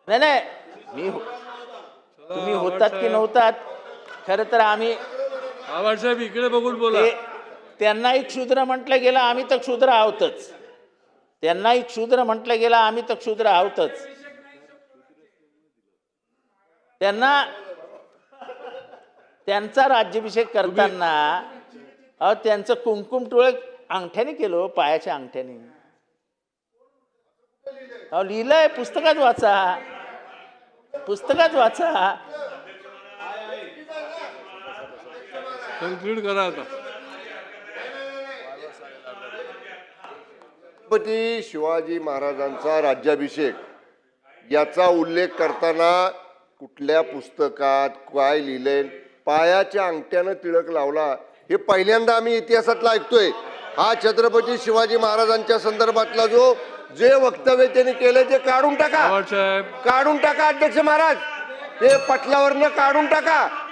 नाही नाही तुम्ही होतात की नव्हतात खरं तर आम्ही आवाजसाहेब इकडे बघून बोला. त्यांनाही क्षुद्र म्हटलं गेलं, आम्ही तर क्षुद्र आहोतच. त्यांनाही क्षुद्र म्हटलं गेलं, आम्ही तर क्षुद्र आहोतच. त्यांचा राज्याभिषेक करताना त्यांचं कुंकुम टोळ अंगठ्याने केलं, पायाच्या अंगठ्याने. लिहिलंय, पुस्तकात वाचा, पुस्तकात वाचा. कन्क्लूड करा आता. छत्रपती शिवाजी महाराजांचा राज्याभिषेक याचा उल्लेख करताना कुठल्या पुस्तकात काय लिहिलंय, पायाच्या अंगठ्यानं टिळक लावला, हे पहिल्यांदा आम्ही इतिहासातला ऐकतोय. हा छत्रपती शिवाजी महाराजांच्या संदर्भातला जे वक्तव्य त्यांनी केलं ते काढून टाका, आवाजसाहेब काढून टाका अध्यक्ष महाराज, ते पटलावरनं काढून टाका.